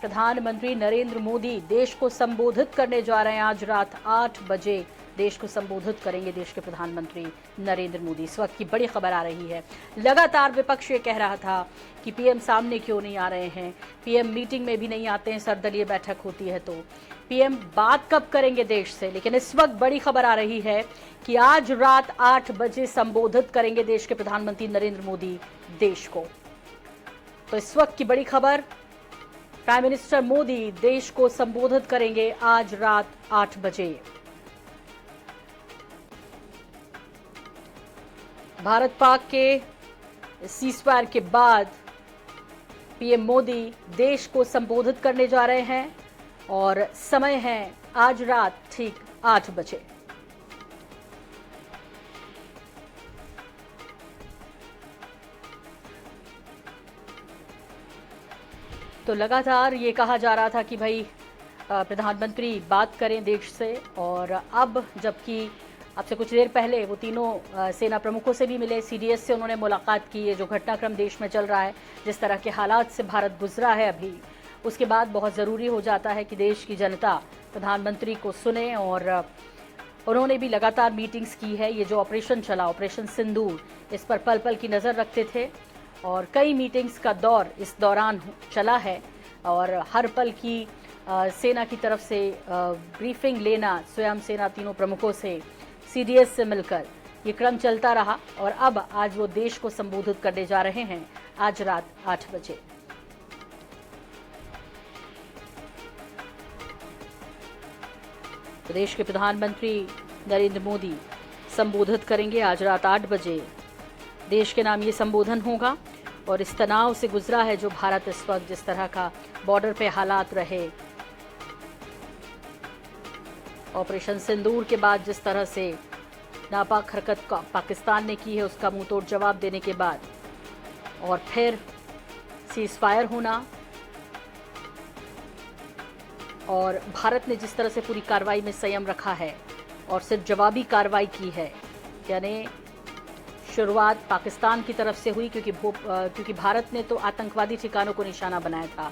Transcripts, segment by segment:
प्रधानमंत्री नरेंद्र मोदी देश को संबोधित करने जा रहे हैं। आज रात 8 बजे देश को संबोधित करेंगे देश के प्रधानमंत्री नरेंद्र मोदी। इस वक्त की बड़ी खबर आ रही है। लगातार विपक्ष ये कह रहा था कि पीएम सामने क्यों नहीं आ रहे हैं, पीएम मीटिंग में भी नहीं आते हैं, सर्वदलीय बैठक होती है तो पीएम बात कब करेंगे देश से। लेकिन इस वक्त बड़ी खबर आ रही है कि आज रात 8 बजे संबोधित करेंगे देश के प्रधानमंत्री नरेंद्र मोदी देश को। तो इस वक्त की बड़ी खबर, प्राइम मिनिस्टर मोदी देश को संबोधित करेंगे आज रात 8 बजे। भारत पाक के सीज़फायर के बाद पीएम मोदी देश को संबोधित करने जा रहे हैं और समय है आज रात ठीक 8 बजे। तो लगातार ये कहा जा रहा था कि भाई प्रधानमंत्री बात करें देश से, और अब जबकि अब से कुछ देर पहले वो तीनों सेना प्रमुखों से भी मिले, सीडीएस से उन्होंने मुलाकात की। ये जो घटनाक्रम देश में चल रहा है, जिस तरह के हालात से भारत गुजरा है अभी, उसके बाद बहुत ज़रूरी हो जाता है कि देश की जनता प्रधानमंत्री को सुने। और उन्होंने भी लगातार मीटिंग्स की है। ये जो ऑपरेशन चला, ऑपरेशन सिंदूर, इस पर पल पल की नज़र रखते थे और कई मीटिंग्स का दौर इस दौरान चला है और हर पल की सेना की तरफ से ब्रीफिंग लेना, स्वयं सेना तीनों प्रमुखों से, सीडीएस से मिलकर ये क्रम चलता रहा। और अब आज वो देश को संबोधित करने जा रहे हैं आज रात 8 बजे। प्रदेश के प्रधानमंत्री नरेंद्र मोदी संबोधित करेंगे आज रात 8 बजे। देश के नाम ये संबोधन होगा और इस तनाव से गुजरा है जो भारत इस वक्त, जिस तरह का बॉर्डर पे हालात रहे, ऑपरेशन सिंदूर के बाद जिस तरह से नापाक हरकत का पाकिस्तान ने की है, उसका मुंहतोड़ जवाब देने के बाद, और फिर सीज़फायर होना, और भारत ने जिस तरह से पूरी कार्रवाई में संयम रखा है और सिर्फ जवाबी कार्रवाई की है। यानी शुरुआत पाकिस्तान की तरफ से हुई क्योंकि भारत ने तो आतंकवादी ठिकानों को निशाना बनाया था,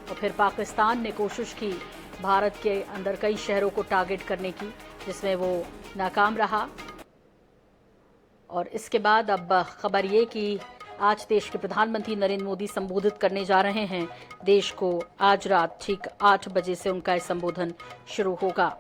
और फिर पाकिस्तान ने कोशिश की भारत के अंदर कई शहरों को टारगेट करने की, जिसमें वो नाकाम रहा। और इसके बाद अब खबर ये कि आज देश के प्रधानमंत्री नरेंद्र मोदी संबोधित करने जा रहे हैं देश को। आज रात ठीक 8 बजे से उनका यह संबोधन शुरू होगा।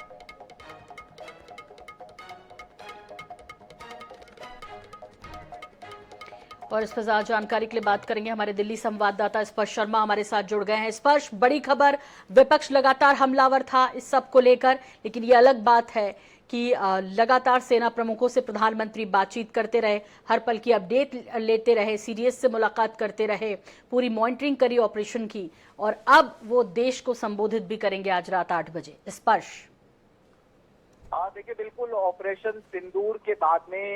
और इस पर ज्यादा जानकारी के लिए बात करेंगे हमारे दिल्ली संवाददाता स्पर्श शर्मा हमारे साथ जुड़ गए हैं। स्पर्श, बड़ी खबर, विपक्ष लगातार हमलावर था इस सब को लेकर, लेकिन ये अलग बात है कि लगातार सेना प्रमुखों से प्रधानमंत्री बातचीत करते रहे, हर पल की अपडेट लेते रहे, सीडीएस से मुलाकात करते रहे, पूरी मॉनिटरिंग करी ऑपरेशन की, और अब वो देश को संबोधित भी करेंगे आज रात 8 बजे। स्पर्श। देखिए, बिल्कुल ऑपरेशन सिंदूर के बाद में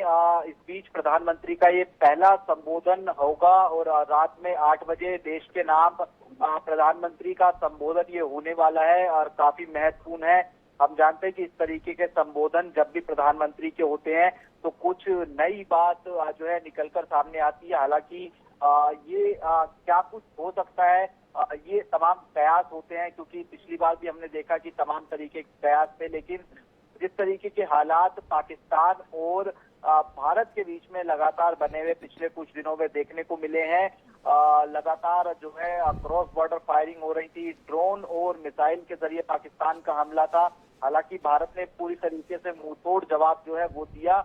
इस बीच प्रधानमंत्री का ये पहला संबोधन होगा और रात में 8 बजे देश के नाम प्रधानमंत्री का संबोधन ये होने वाला है और काफी महत्वपूर्ण है। हम जानते हैं कि इस तरीके के संबोधन जब भी प्रधानमंत्री के होते हैं तो कुछ नई बात जो है निकलकर सामने आती है। हालांकि ये क्या कुछ हो सकता है, ये तमाम कयास होते हैं, क्योंकि पिछली बार भी हमने देखा कि तमाम तरीके के कयास थे, लेकिन जिस तरीके के हालात पाकिस्तान और भारत के बीच में लगातार बने हुए पिछले कुछ दिनों में देखने को मिले हैं, लगातार जो है क्रॉस बॉर्डर फायरिंग हो रही थी, ड्रोन और मिसाइल के जरिए पाकिस्तान का हमला था। हालांकि भारत ने पूरी तरीके से मुंहतोड़ जवाब जो है वो दिया,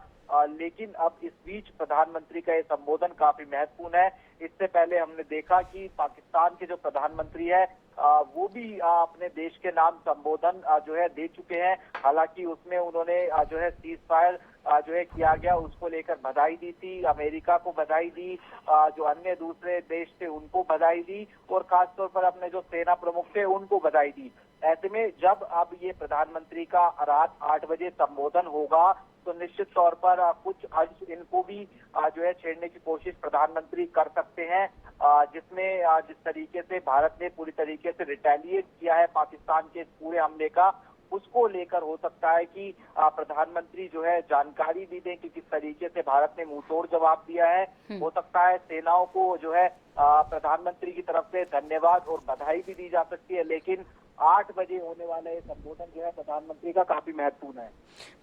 लेकिन अब इस बीच प्रधानमंत्री का ये संबोधन काफी महत्वपूर्ण है। इससे पहले हमने देखा कि पाकिस्तान के जो प्रधानमंत्री है वो भी अपने देश के नाम संबोधन जो है दे चुके हैं। हालांकि उसमें उन्होंने जो है सीज फायर जो है किया गया उसको लेकर बधाई दी थी, अमेरिका को बधाई दी, जो अन्य दूसरे देश थे उनको बधाई दी, और खासतौर पर अपने जो सेना प्रमुख थे उनको बधाई दी। ऐसे में जब अब ये प्रधानमंत्री का रात 8 बजे संबोधन होगा तो निश्चित तौर पर कुछ अंश इनको भी जो है छेड़ने की कोशिश प्रधानमंत्री कर सकते हैं, जिसमें जिस तरीके से भारत ने पूरी तरीके से रिटेलिएट किया है पाकिस्तान के पूरे हमले का, उसको लेकर हो सकता है कि प्रधानमंत्री जो है जानकारी भी दें कि किस तरीके से भारत ने मुंहतोड़ जवाब दिया है। हो सकता है सेनाओं को जो है प्रधानमंत्री की तरफ से धन्यवाद और बधाई भी दी जा सकती है, लेकिन 8 बजे होने वाला ये संबोधन जो है प्रधानमंत्री का काफी महत्वपूर्ण है।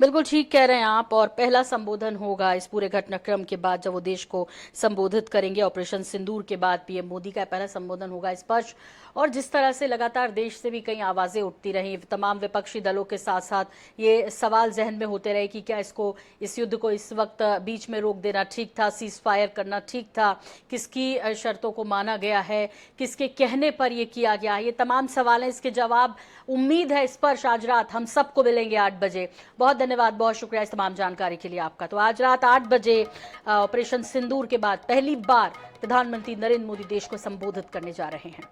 बिल्कुल ठीक कह रहे हैं आप। और पहला संबोधन होगा इस पूरे घटनाक्रम के बाद जब वो देश को संबोधित करेंगे। ऑपरेशन सिंदूर के बाद पीएम मोदी का पहला संबोधन होगा स्पष्ट। और जिस तरह से लगातार देश से भी कई आवाजें उठती रही, तमाम विपक्षी दलों के साथ साथ ये सवाल जहन में होते रहे कि क्या इस युद्ध को इस वक्त बीच में रोक देना ठीक था, सीज फायर करना ठीक था, किसकी शर्तों को माना गया है, किसके कहने पर यह किया गया, ये तमाम सवाल हैं। इसके जवाब उम्मीद है स्पर्श आज रात हम सबको मिलेंगे 8 बजे। बहुत धन्यवाद, बहुत शुक्रिया इस तमाम जानकारी के लिए आपका। तो आज रात 8 बजे ऑपरेशन सिंदूर के बाद पहली बार प्रधानमंत्री नरेंद्र मोदी देश को संबोधित करने जा रहे हैं।